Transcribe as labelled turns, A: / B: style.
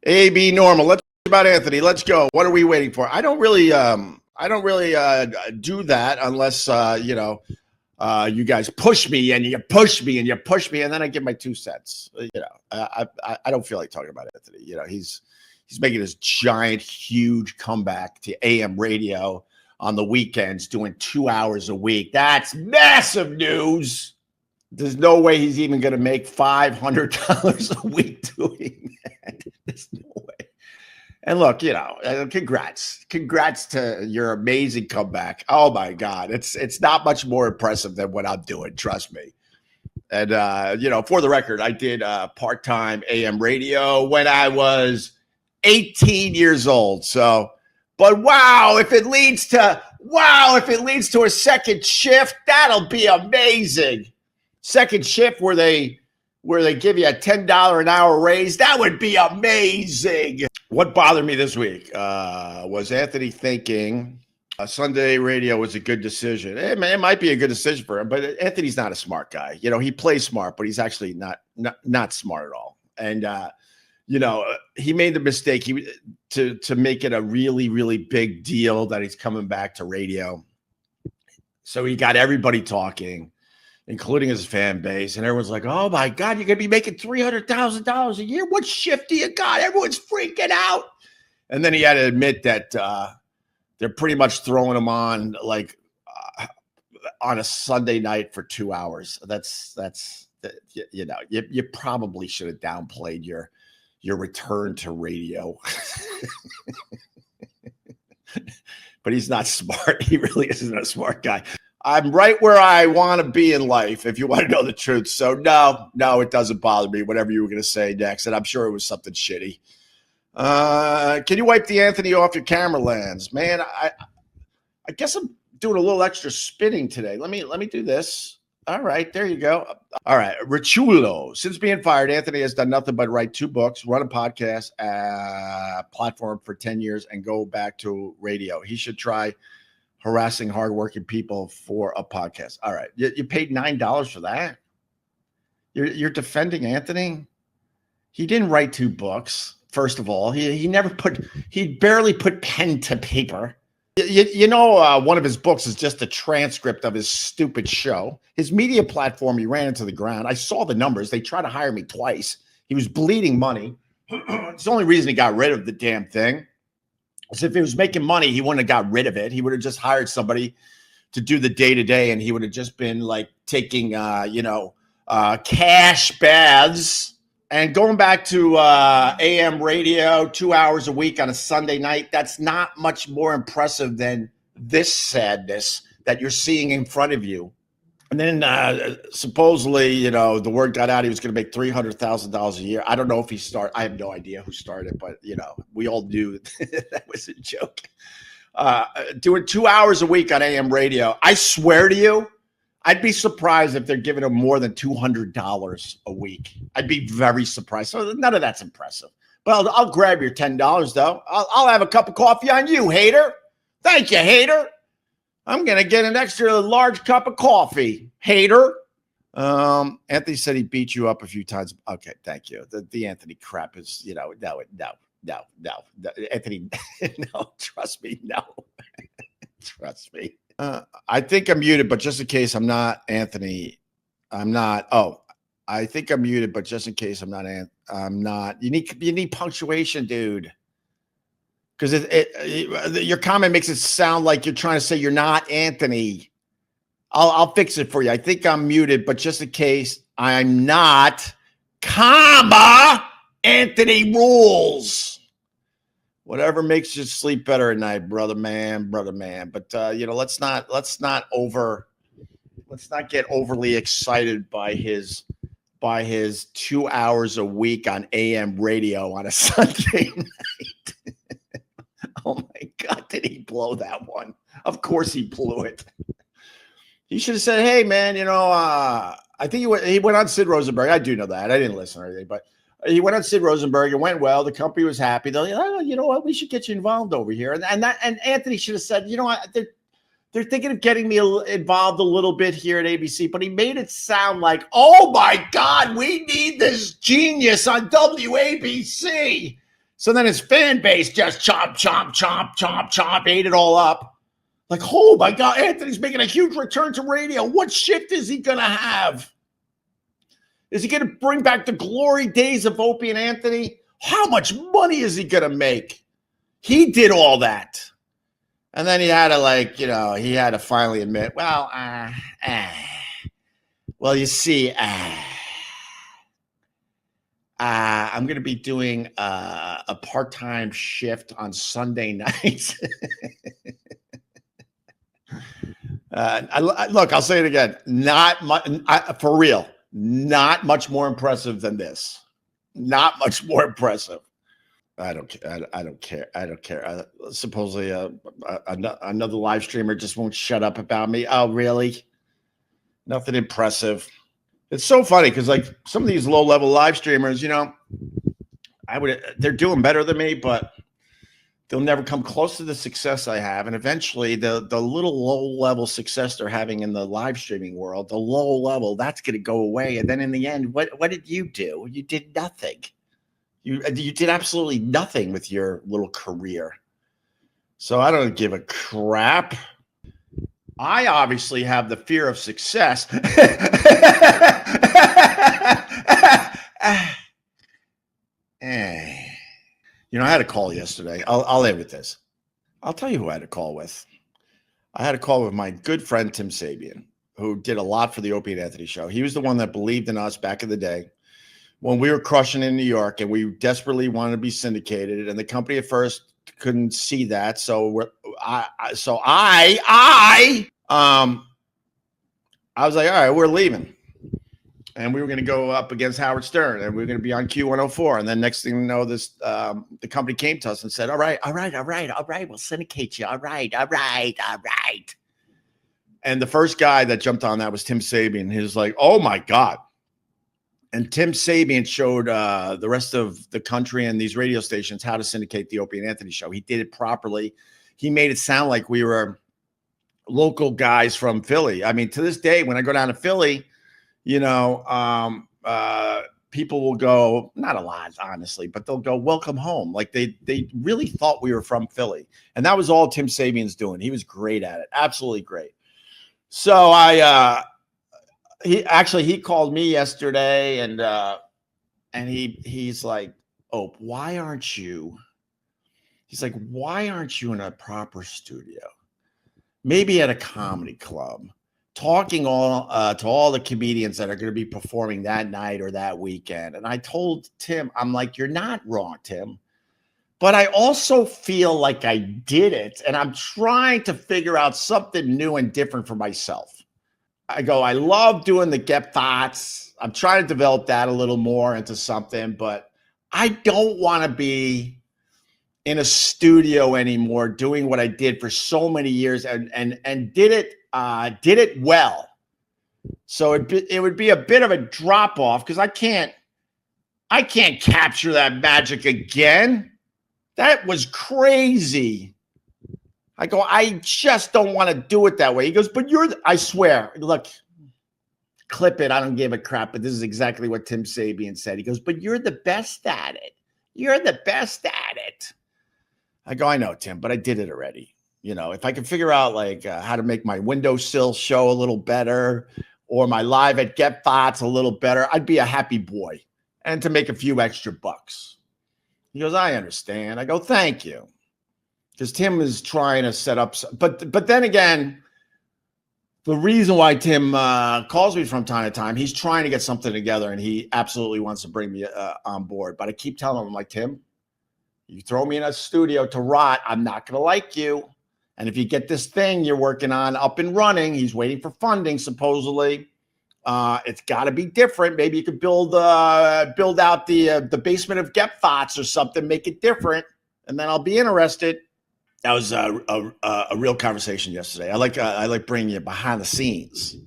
A: AB normal. Let's talk about Anthony. Let's go. What are we waiting for? I don't really do that unless you guys push me and you push me and you push me, and then I give my 2 cents. I don't feel like talking about Anthony. He's making this giant, huge comeback to AM radio on the weekends, doing 2 hours a week. That's massive news. There's no way he's even going to make $500 a week doing that. There's no way. And look, congrats to your amazing comeback. Oh my God, it's not much more impressive than what I'm doing. Trust me. And for the record, I did part-time AM radio when I was 18 years old. So, but wow, if it leads to a second shift, that'll be amazing. Second shift where they give you a $10 an hour raise, that would be amazing. What bothered me this week was Anthony thinking Sunday radio was a good decision. It might be a good decision for him, but Anthony's not a smart guy. He plays smart, but he's actually not smart at all. And he made the mistake to make it a really, really big deal that he's coming back to radio. So he got everybody talking, including his fan base, and everyone's like, "Oh my God, you're gonna be making $300,000 a year? What shift do you got?" Everyone's freaking out. And then he had to admit that they're pretty much throwing him on on a Sunday night for 2 hours. You probably should have downplayed your return to radio. But he's not smart. He really isn't a smart guy. I'm right where I want to be in life, if you want to know the truth. So no, it doesn't bother me, whatever you were going to say next. And I'm sure it was something shitty. Can you wipe the Anthony off your camera lens? Man, I guess I'm doing a little extra spinning today. Let me do this. All right, there you go. All right, Richulo. Since being fired, Anthony has done nothing but write 2 books, run a podcast, platform for 10 years, and go back to radio. He should try harassing hardworking people for a podcast. All right. You paid $9 for that? You're defending Anthony? He didn't write 2 books. First of all, he barely put pen to paper. One of his books is just a transcript of his stupid show. His media platform, he ran into the ground. I saw the numbers. They tried to hire me twice. He was bleeding money. It's the only reason he got rid of the damn thing. So if he was making money, he wouldn't have got rid of it. He would have just hired somebody to do the day-to-day, and he would have just been like taking, cash baths and going back to AM radio 2 hours a week on a Sunday night. That's not much more impressive than this sadness that you're seeing in front of you. And then supposedly, the word got out he was going to make $300,000 a year. I don't know if he started. I have no idea who started, but, we all knew that was a joke. Doing 2 hours a week on AM radio. I swear to you, I'd be surprised if they're giving him more than $200 a week. I'd be very surprised. So none of that's impressive. But I'll grab your $10, though. I'll have a cup of coffee on you, hater. Thank you, hater. I'm going to get an extra large cup of coffee, hater. Anthony said he beat you up a few times. Okay, thank you. The Anthony crap is, no. Anthony, no, trust me, no. Trust me. I think I'm muted, but just in case I'm not Anthony, I'm not. Oh, I think I'm muted, but just in case I'm not. You need punctuation, dude. Because your comment makes it sound like you're trying to say you're not Anthony. I'll fix it for you. I think I'm muted, but just in case I'm not, Anthony rules. Whatever makes you sleep better at night, brother man. But let's not get overly excited by his 2 hours a week on AM radio on a Sunday night. Oh my God, did he blow that one? Of course he blew it. He should have said, "Hey man, I think he went on Sid Rosenberg. I do know that. I didn't listen or anything, but he went on Sid Rosenberg. It went well. The company was happy. They're like, you know what? We should get you involved over here." And Anthony should have said, "You know what? They're thinking of getting me involved a little bit here at ABC," but he made it sound like, "Oh my God, we need this genius on WABC." So then his fan base just chomp, chomp, chomp, chomp, chomp, ate it all up. Like, oh my God, Anthony's making a huge return to radio. What shift is he going to have? Is he going to bring back the glory days of Opie and Anthony? How much money is he going to make? He did all that. And then he had to he had to finally admit, well, you see, I'm going to be doing a part-time shift on Sunday nights. Look, I'll say it again. Not much, for real. Not much more impressive than this. Not much more impressive. I don't care. Supposedly, another live streamer just won't shut up about me. Oh, really? Nothing impressive. It's so funny because some of these low-level live streamers, they're doing better than me, but they'll never come close to the success I have. And eventually the little low-level success they're having in the live streaming world, the low level, that's going to go away. And then in the end, what did you do? You did nothing. You did absolutely nothing with your little career. So I don't give a crap. I obviously have the fear of success. I had a call yesterday. I'll end with this. I'll tell you who I had a call with. I had a call with my good friend, Tim Sabean, who did a lot for the Opie and Anthony show. He was the one that believed in us back in the day when we were crushing in New York and we desperately wanted to be syndicated. And the company at first couldn't see that. So I was like, all right, we're leaving. And we were going to go up against Howard Stern, and we were going to be on Q104. And then next thing you know, the company came to us and said, all right, we'll syndicate you. All right. And the first guy that jumped on that was Tim Sabean. He was like, oh my God. And Tim Sabean showed the rest of the country and these radio stations how to syndicate the Opie and Anthony show. He did it properly. He made it sound like we were local guys from Philly. I mean, to this day, when I go down to Philly, people will go, not a lot, honestly, but they'll go, welcome home. Like they really thought we were from Philly. And that was all Tim Sabean's doing. He was great at it. Absolutely great. So he called me yesterday and he's like, oh, why aren't you in a proper studio? Maybe at a comedy club, talking to all the comedians that are going to be performing that night or that weekend. And I told Tim, I'm like, you're not wrong, Tim, but I also feel like I did it. And I'm trying to figure out something new and different for myself. I go, I love doing the Get Thoughts. I'm trying to develop that a little more into something, but I don't want to be in a studio anymore doing what I did for so many years and did it well. So it would be a bit of a drop off because I can't capture that magic again. That was crazy. I go, I just don't want to do it that way. He goes, but I swear, look, clip it. I don't give a crap, but this is exactly what Tim Sabean said. He goes, but you're the best at it. You're the best at it. I go, I know, Tim, but I did it already. If I could figure out how to make my windowsill show a little better or my live at Get Thoughts a little better, I'd be a happy boy. And to make a few extra bucks. He goes, I understand. I go, thank you. Because Tim is trying to set up, but then again, the reason why Tim calls me from time to time, he's trying to get something together and he absolutely wants to bring me on board. But I keep telling him, I'm like, Tim, you throw me in a studio to rot, I'm not going to like you. And if you get this thing you're working on up and running, he's waiting for funding, supposedly. It's got to be different. Maybe you could build out the basement of Get Thoughts or something, make it different, and then I'll be interested. That was a real conversation yesterday. I like bringing you behind the scenes.